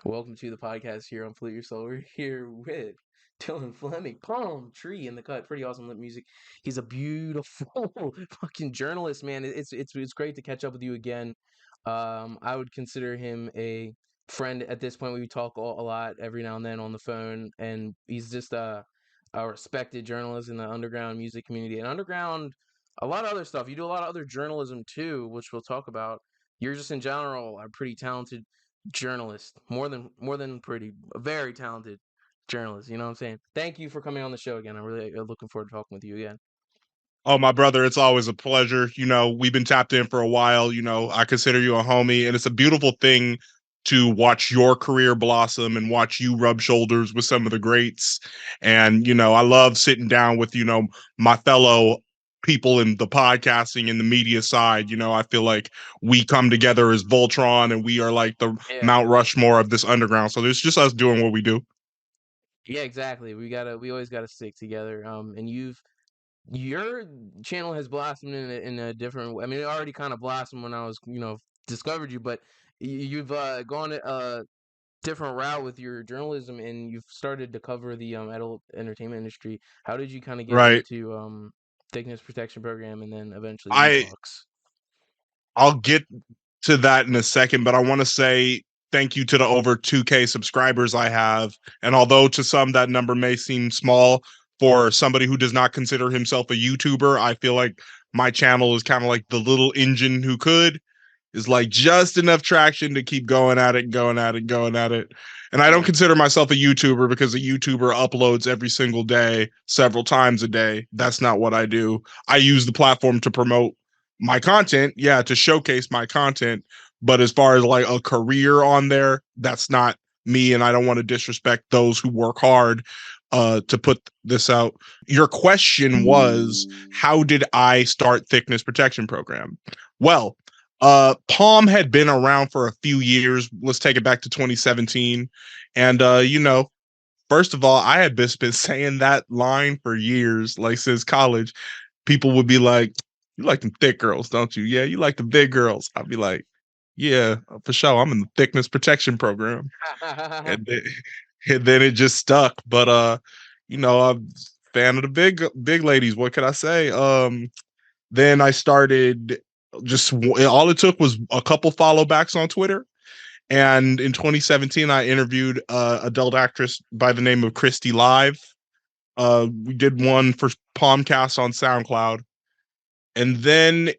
Welcome to the podcast here on Pollute. We're here with Dylan Fleming, Palm Tree in the Cut. Pretty awesome lip music. He's a beautiful fucking journalist, man. It's great to catch up with you again. I would consider him a friend at this point. We talk a lot every now and then on the phone, and he's just a respected journalist in the underground music community and underground a lot of other stuff. You do a lot of other journalism too, which we'll talk about. You're just in general a pretty talented journalist, more than pretty, a very talented journalist. You know what I'm saying? Thank you for coming on the show again. I'm really looking forward to talking with you again. Oh, my brother, it's always a pleasure. We've been tapped in for a while. I consider you a homie, and it's a beautiful thing to watch your career blossom and watch you rub shoulders with some of the greats. And, I love sitting down with, my fellow people in the podcasting and the media side. I feel like we come together as Voltron and we are like the Yeah, Mount Rushmore of this underground. So it's just us doing what we do. yeah, exactly. We always gotta stick together. And your channel has blossomed in a different way. I mean, it already kind of blossomed when I was discovered you, but you've gone a different route with your journalism, and you've started to cover the adult entertainment industry. How did you kind of get Right. into thickness protection program and then eventually I detox? I'll get to that in a second, but I want to say thank you to the over 2K subscribers I have. And although to some that number may seem small, for somebody who does not consider himself a YouTuber, I feel like my channel is kind of like the little engine who could, is like just enough traction to keep going at it, going at it, going at it. And I don't Yeah. consider myself a YouTuber because a YouTuber uploads every single day, several times a day. That's not what I do. I use the platform to promote my content, yeah, to showcase my content. But as far as like a career on there, that's not me. And I don't want to disrespect those who work hard to put this out. Your question was, how did I start thickness protection program? Well, Palm had been around for a few years. Let's take it back to 2017. And first of all, I had been saying that line for years, like since college. People would be like, "You like them thick girls, don't you? Yeah, you like the big girls." I'd be like, "Yeah, for sure. I'm in the thickness protection program." And then, and then it just stuck. But I'm a fan of the big ladies. What could I say? Then I started just all it took was a couple follow backs on Twitter. And in 2017, I interviewed adult actress by the name of Christy Live. We did one for Palmcast on SoundCloud. And then,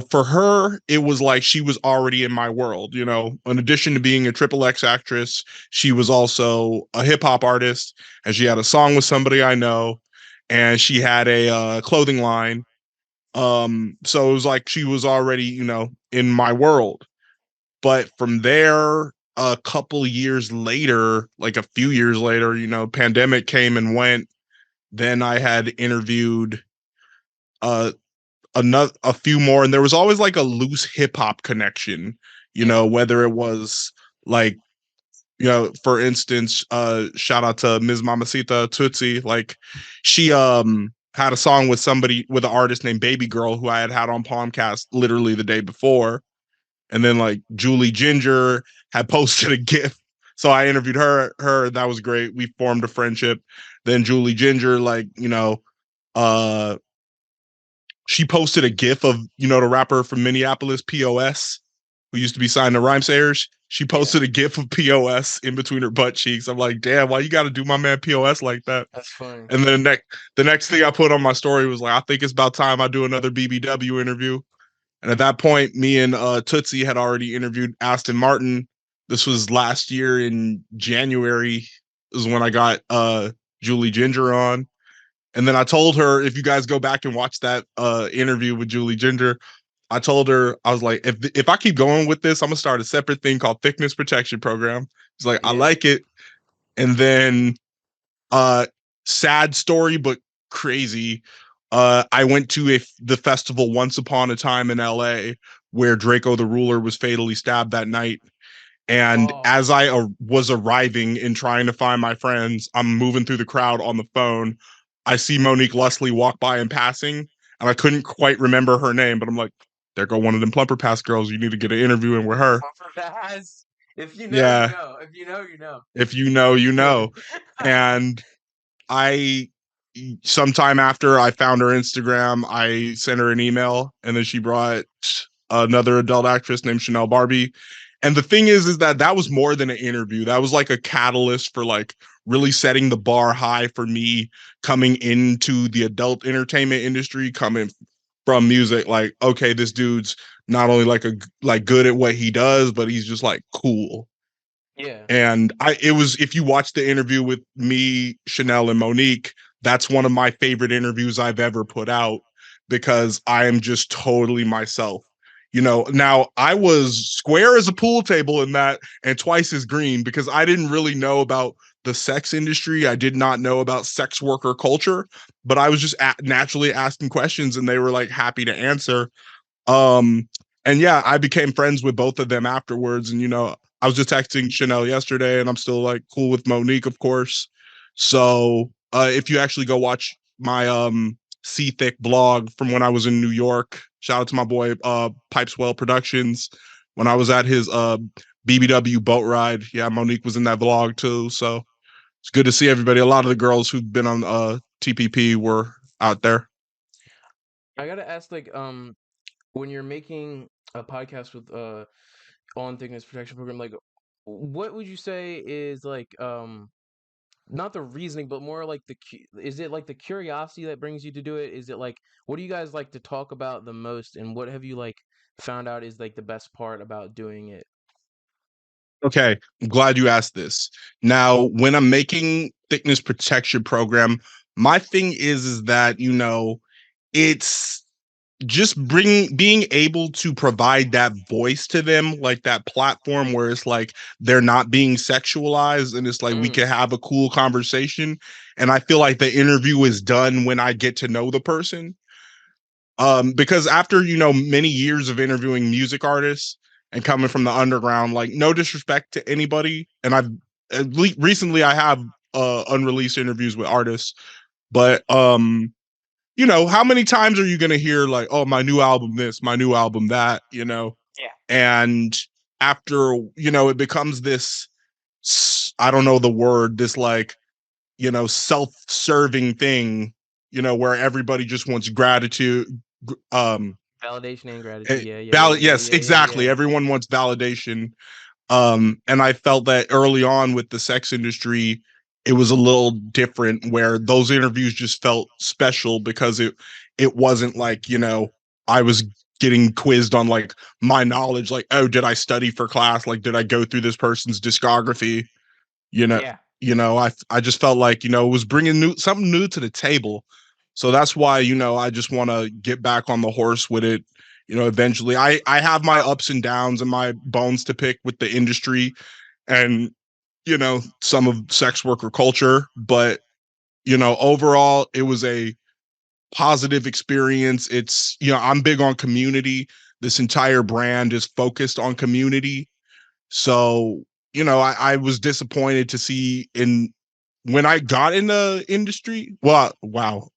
for her, it was like she was already in my world. In addition to being a triple X actress, she was also a hip hop artist. And she had a song with somebody I know. And she had a clothing line, so it was like she was already, in my world. But from there, a couple years later, like a few years later, pandemic came and went. Then I had interviewed uh a few more, and there was always like a loose hip hop connection, Yeah. whether it was like, for instance, shout out to Ms. Mamacita Tootsie. Like she had a song with somebody, with an artist named Baby Girl, who I had on Palmcast literally the day before. And then like Julie Ginger had posted a GIF. So I interviewed her, that was great. We formed a friendship. Then Julie Ginger, like, uh she posted a GIF of, the rapper from Minneapolis, POS, who used to be signed to Rhymesayers. She Yeah, posted a GIF of POS in between her butt cheeks. I'm like, damn, why you got to do my man POS like that? that's funny. And then the next thing I put on my story was like, I think it's about time I do another BBW interview. And at that point, me and Tootsie had already interviewed Aston Martin. This was last year in January, is when I got Julie Ginger on. And then I told her, if you guys go back and watch that interview with Julie Ginger, I told her, I was like, if I keep going with this, I'm gonna start a separate thing called Thickness Protection Program. She's like, I Yeah. like it. And then uh sad story, but crazy. I went to the festival Once Upon a Time in LA, where Draco the Ruler was fatally stabbed that night. And Oh, as I was arriving and trying to find my friends, I'm moving through the crowd on the phone. I see Monique Leslie walk by in passing, and I couldn't quite remember her name, but I'm like, there go one of them Plumper Pass girls. You need to get an interview in with her. Puffer Pass. If you know, you Yeah, know. If you know, you know. if you know, you know. And I sometime after I found her Instagram, I sent her an email, and then she brought another adult actress named Chanel Barbie. And the thing is that that was more than an interview. That was like a catalyst for like really setting the bar high for me coming into the adult entertainment industry, coming from music. Like, okay, this dude's not only like good at what he does, but he's just like cool. Yeah. And it was, if you watch the interview with me, Chanel, and Monique, that's one of my favorite interviews I've ever put out because I am just totally myself. Now I was square as a pool table in that and twice as green because I didn't really know about the sex industry. I did not know about sex worker culture, but I was just naturally asking questions and they were like happy to answer. Um, and yeah, I became friends with both of them afterwards. And I was just texting Chanel yesterday, and I'm still like cool with Monique, of course. So if you actually go watch my Sea Thick blog from when I was in New York, shout out to my boy Pipeswell Productions. When I was at his BBW boat ride, yeah, Monique was in that vlog too. So it's good to see everybody. A lot of the girls who've been on TPP were out there. I gotta ask, like, when you're making a podcast with on thickness protection program, like, what would you say is like not the reasoning, but more like is it like the curiosity that brings you to do it? Is it like what do you guys like to talk about the most, and what have you like found out is like the best part about doing it? Okay, I'm glad you asked this. Now, when I'm making thickness protection program, my thing is that it's just being able to provide that voice to them, like that platform where it's like they're not being sexualized, and it's like we Mm, can have a cool conversation. And I feel like the interview is done when I get to know the person. Because after many years of interviewing music artists and coming from the underground, like no disrespect to anybody, and I've recently I have unreleased interviews with artists, but how many times are you gonna hear like, oh, my new album this, my new album that, yeah. and after it becomes this, I don't know the word, this like self-serving thing, where everybody just wants gratitude, um Validation and gratitude. Yeah, yeah, yeah, valid, yeah, yes, yeah, yeah, exactly, yeah. everyone wants validation. And I felt that early on with the sex industry it was a little different, where those interviews just felt special because it wasn't like I was getting quizzed on like my knowledge, like, oh, did I study for class, like did I go through this person's discography, you know Yeah. I just felt like it was bringing something new to the table. So that's why I just want to get back on the horse with it. Eventually I have my ups and downs and my bones to pick with the industry and some of sex worker culture, but overall it was a positive experience. It's I'm big on community. This entire brand is focused on community. So, I was disappointed to see in when I got in the industry. Well, wow,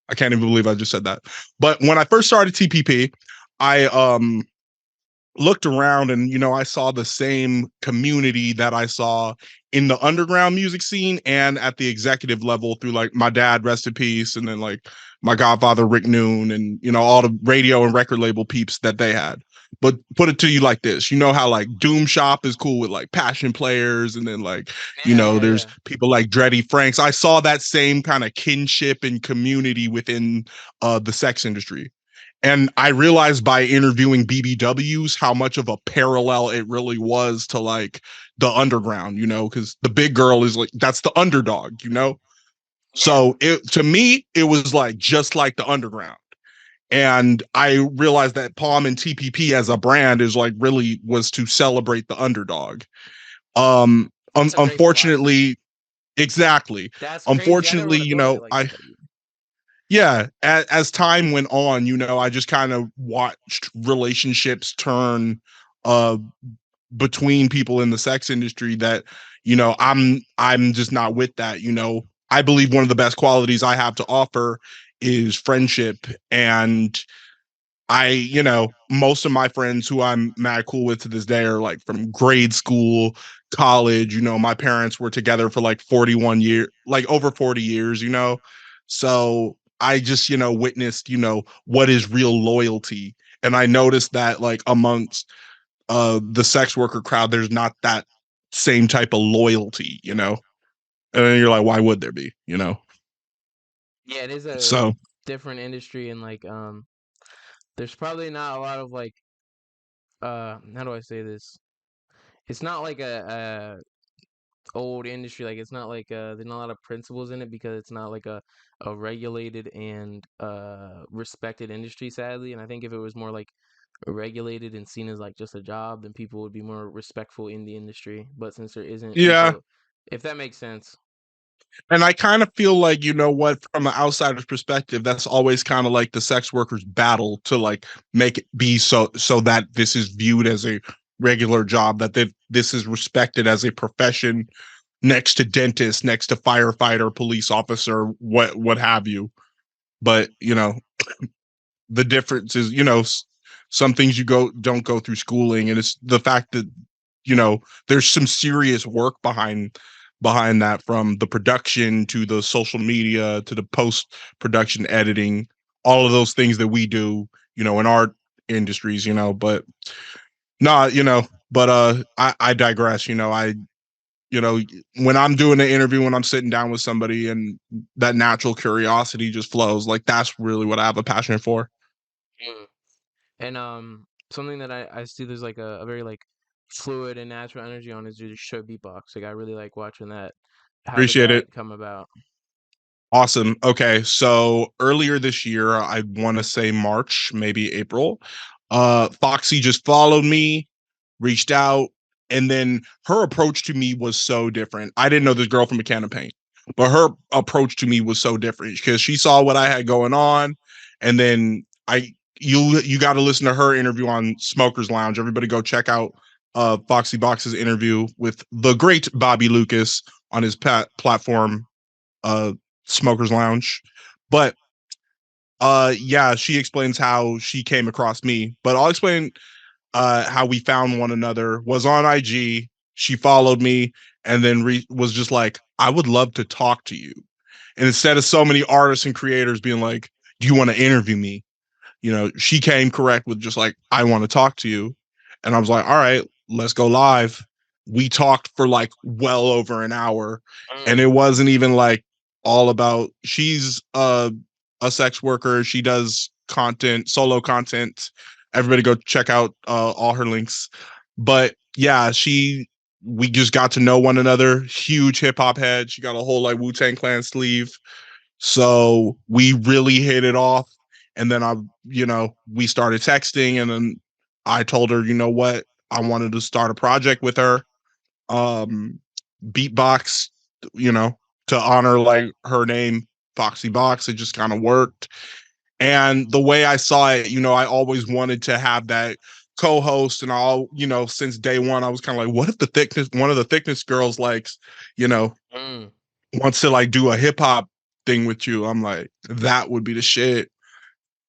I can't even believe I just said that. But when I first started TPP, I looked around and I saw the same community that I saw in the underground music scene and at the executive level through like my dad, rest in peace, and then like my godfather Rick Noon, and all the radio and record label peeps that they had. But put it to you like this, how like Doom Shop is cool with like Passion Players, and then like Yeah, yeah, there's yeah. people like Dreddy Franks. I saw that same kind of kinship and community within the sex industry. And I realized by interviewing BBWs how much of a parallel it really was to like the underground, because the big girl is like, that's the underdog, Yeah. So to me, it was like just like the underground. And I realized that Palm and TPP as a brand is like really was to celebrate the underdog. That's a great philosophy. Unfortunately, exactly. That's crazy. I never Unfortunately, would have thought of it like that. yeah, as time went on, I just kind of watched relationships turn uh between people in the sex industry that I'm just not with that. I believe one of the best qualities I have to offer is friendship, and most of my friends who I'm mad cool with to this day are like from grade school, college. My parents were together for like 41 years, like over 40 years. So I just, witnessed, what is real loyalty. And I noticed that like amongst the sex worker crowd, there's not that same type of loyalty. And then you're like, why would there be? Yeah, it is a So different industry, and like there's probably not a lot of like how do I say this? It's not like a old industry. Like it's not like there's not a lot of principles in it because it's not like a regulated and respected industry, sadly. And I think if it was more like regulated and seen as like just a job, then people would be more respectful in the industry. But since there isn't, yeah. people, if that makes sense. And I kind of feel like, what, from an outsider's perspective, that's always kind of like the sex workers battle to like make it be so that this is viewed as a regular job, that this is respected as a profession next to dentist, next to firefighter, police officer, what have you. But, the difference is, some things you don't go through schooling, and it's the fact that there's some serious work behind that, from the production to the social media to the post production editing, all of those things that we do, in our industries. But not, but I digress. You know when I'm doing an interview, when I'm sitting down with somebody, and that natural curiosity just flows, like that's really what I have a passion for. Mm. And something that I see there's like a very like fluid and natural energy on is your show beatbox. Like I really like watching that. How did Appreciate it. that come about? Awesome. Okay, so earlier this year, I want to say March, maybe April, Foxy just followed me, reached out, and then her approach to me was so different. I didn't know this girl from a can of paint, but her approach to me was so different because she saw what I had going on, and then you got to listen to her interview on Smokers Lounge. Everybody go check out Foxy Box's interview with the great Bobby Lucas on his platform, uh Smokers Lounge. But yeah, she explains how she came across me. But I'll explain how we found one another. Was on IG. She followed me, and then was just like, I would love to talk to you. And instead of so many artists and creators being like, do you want to interview me? She came correct with just like, I want to talk to you. And I was like, all right, let's go live. We talked for like well over an hour. And Mm, it wasn't even like all about, she's a sex worker. She does content, solo content. Everybody go check out all her links. But yeah, we just got to know one another. Huge hip hop head. She got a whole like Wu-Tang Clan sleeve. So we really hit it off. And then we started texting, and then I told her, you know what? I wanted to start a project with her. Um, Beatbox, you know, to honor like her name, Foxy Box. It just kind of worked. And the way I saw it, I always wanted to have that co-host, and since day one, I was kind of like, what if one of the thickness girls likes, you know, mm. wants to like do a hip hop thing with you? I'm like, that would be the shit.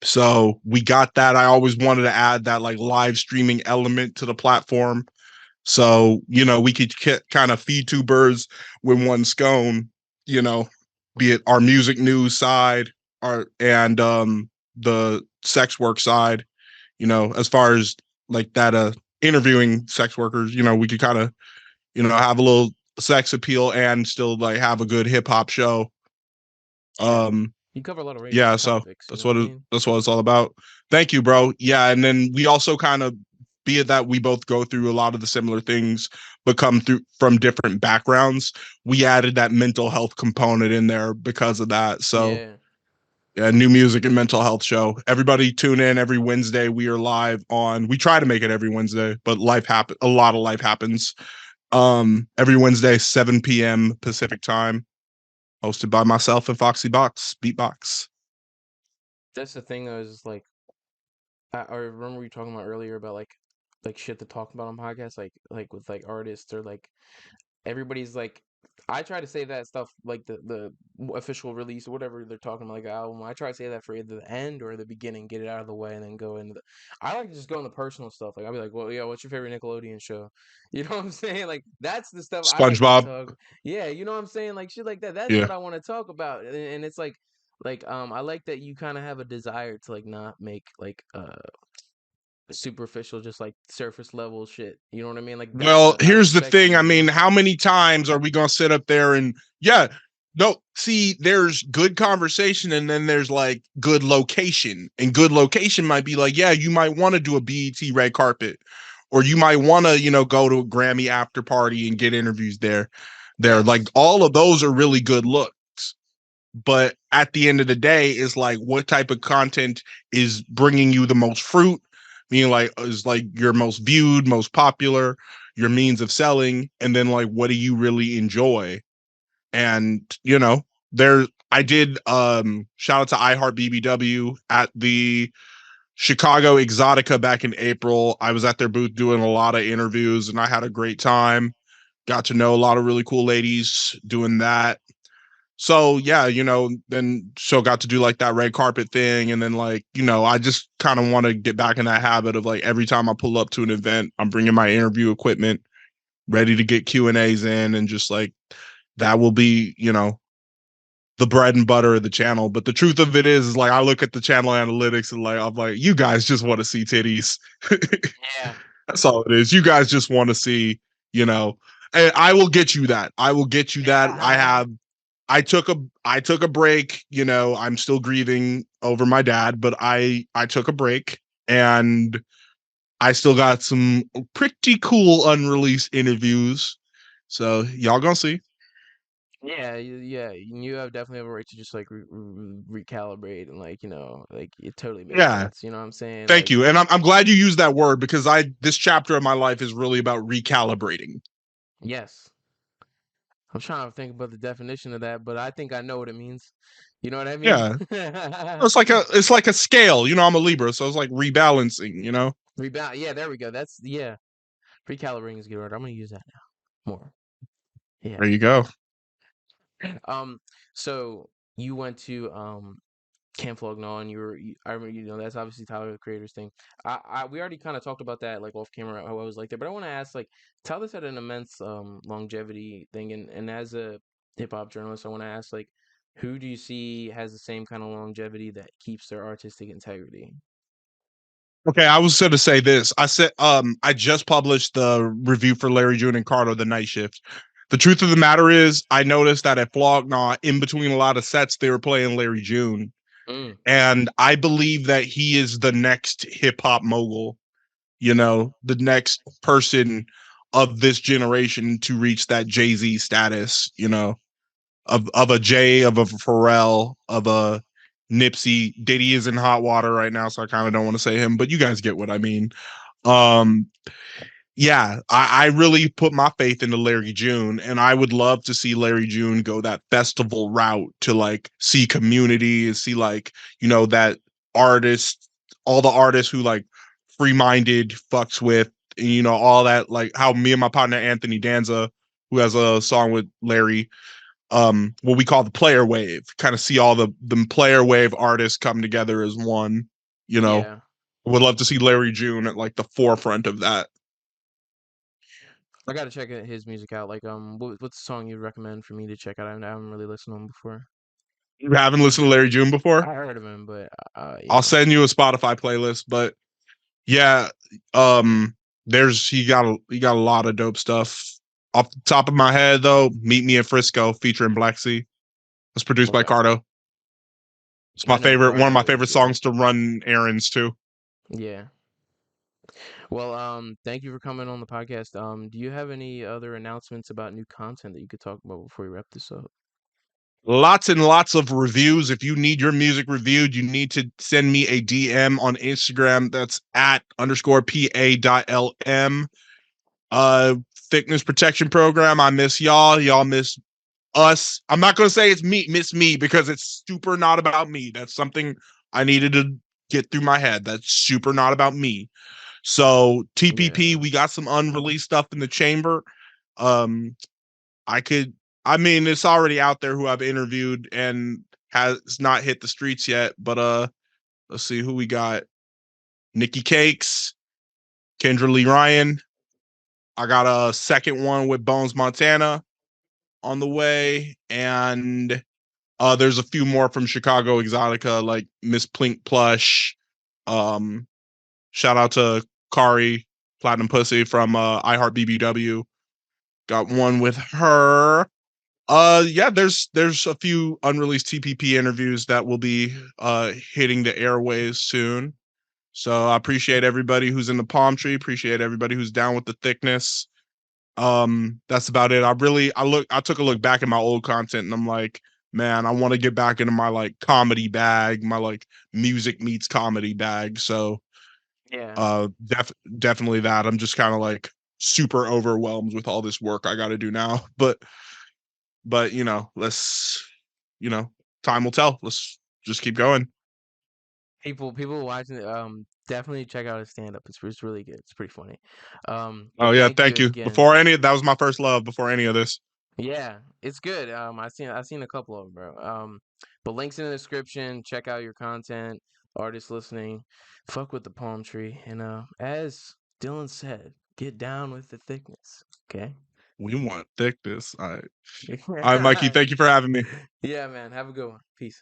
So we got that. I always wanted to add that like live streaming element to the platform. So, we could kind of feed two birds with one scone, you know, be it our music news side, and the sex work side, as far as like that interviewing sex workers, we could kind of, have a little sex appeal and still like have a good hip hop show. Yeah. Um You cover a lot of yeah, range so topics, you know what I mean? that's what it's all about. Thank you, bro. Yeah, and then we also kind of, be it that we both go through a lot of the similar things, but come through from different backgrounds, we added that mental health component in there because of that. So Yeah. yeah, new music and mental health show. Everybody tune in every Wednesday. We are live on. We try to make it every Wednesday, but life happen. A lot of life happens. Every Wednesday, 7 p.m. Pacific time, hosted by myself and Foxy Box Beatbox. That's the thing though, is like I remember we were talking about earlier about like shit to talk about on podcasts, like with like artists or like everybody's like I try to save that stuff like the official release or whatever they're talking about, like the album. I try to save that for either the end or the beginning, get it out of the way, and then go into the. I like to just go into personal stuff. Like I'll be like, well, yeah, what's your favorite Nickelodeon show? You know what I'm saying? Like that's the stuff I like to SpongeBob. talk. Yeah, you know what I'm saying? Like shit like that. That's Yeah. what I want to talk about, and it's like I like that you kind of have a desire to like not make like superficial, just like surface level shit. You know what I mean? Like that's Well, I here's the respect thing. you. I You mean, know? how many times are we going to sit up there and, yeah, no, see, there's good conversation and then there's like good location. And good location might be like, yeah, you might want to do a BET red carpet, or you might want to, go to a Grammy after party and get interviews there. Like Yes. all of those are really good looks. But at the end of the day, is like what type of content is bringing you the most fruit, meaning like is like your most viewed, most popular, your means of selling, and then like what do you really enjoy? And there I did shout out to iHeart BBW at the Chicago Exotica back in April. I was at their booth doing a lot of interviews and I had a great time. Got to know a lot of really cool ladies doing that. So yeah, then so got to do like that red carpet thing, and then like I just kind of want to get back in that habit of like every time I pull up to an event, I'm bringing my interview equipment, ready to get Q&As in, and just like that will be the bread and butter of the channel. But the truth of it is like I look at the channel analytics and like I'm like, you guys just want to see titties. Yeah. That's all it is. You guys just want to see, you know, and I will get you that. I will get you that. I took a break, I'm still grieving over my dad, but I took a break and I still got some pretty cool unreleased interviews. So y'all gonna see. Yeah, yeah, you have definitely have a right to just like recalibrate and like like it totally makes Yeah. sense. You know what I'm saying? Thank Like you. And I'm glad you used that word because this chapter of my life is really about recalibrating. yes, I'm trying to think about the definition of that, but I think I know what it means. You know what I mean? Yeah. It's like a scale. I'm a Libra, so it's like rebalancing. Rebound. Yeah, there we go. That's yeah. Recalibrating is a good word. I'm gonna use that now more. Yeah. There you go. Um. So you went to Camp Flognaw, and I remember, that's obviously Tyler the Creator's thing. We already kind of talked about that, like off camera, how I was like there. But I want to ask, like, Tyler's had an immense longevity thing, and as a hip hop journalist, I want to ask, like, who do you see has the same kind of longevity that keeps their artistic integrity? Okay, I was going to say this. I said I just published the review for Larry June and Carter the Night Shift. The truth of the matter is I noticed that at Flognaw, in between a lot of sets, they were playing Larry June. Mm, And I believe that he is the next hip hop mogul, the next person of this generation to reach that Jay-Z status, of a Jay, of a Pharrell, of a Nipsey. Diddy is in hot water right now, so I kind of don't want to say him, but you guys get what I mean. Um, yeah, I really put my faith into Larry June, and I would love to see Larry June go that festival route to like see community and see like, that artist, all the artists who like free minded fucks with, and, all that, like how me and my partner Anthony Danza, who has a song with Larry, what we call the player wave, kind of see all the player wave artists come together as one, you know. yeah, Would love to see Larry June at like the forefront of that. I gotta check his music out. Like, what's the song you'd recommend for me to check out? I haven't really listened to him before. You haven't listened to Larry June before? I heard of him, but I'll send you a Spotify playlist. But yeah, um, he got a lot of dope stuff. Off the top of my head, though, "Meet Me in Frisco" featuring Black Sea. It's produced by okay, Cardo. It's I know one of my Cardo favorite is yeah, songs to run errands to. yeah. Well, thank you for coming on the podcast. Do you have any other announcements about new content that you could talk about before we wrap this up? Lots and lots of reviews. If you need your music reviewed, you need to send me a DM on Instagram. That's at _PA.LM. Thickness protection program. I miss y'all. Y'all miss us. I'm not gonna say it's miss me, because it's super not about me. That's something I needed to get through my head. That's super not about me. So TPP, Yeah. we got some unreleased stuff in the chamber. Um, I could I mean, it's already out there who I've interviewed and has not hit the streets yet. But let's see who we got. Nikki Cakes, Kendra Lee Ryan. I got a second one with Bones Montana on the way, and there's a few more from Chicago Exotica, like Miss Plink Plush. Um, Shout out to Kari Platinum Pussy from iHeart BBW. Got one with her. Yeah, there's a few unreleased TPP interviews that will be hitting the airways soon. So I appreciate everybody who's in the palm tree. Appreciate everybody who's down with the thickness. That's about it. I took a look back at my old content and I'm like, man, I want to get back into my like comedy bag, my like music meets comedy bag. So Yeah. definitely that. I'm just kind of like super overwhelmed with all this work I got to do now. But let's you know, time will tell. Let's just keep going. People watching it, definitely check out his stand up. It's really good. It's pretty funny. Oh But yeah, thank you thank you. again. Before any, that was my first love. Before any of this, Yeah, it's good. I seen a couple of them, bro. But links in the description. Check out your content. Artists listening, fuck with the palm tree, and as Dylan said, get down with the thickness. Okay. we want thickness. All right, Mikey. Thank you for having me. Yeah, man. Have a good one. Peace.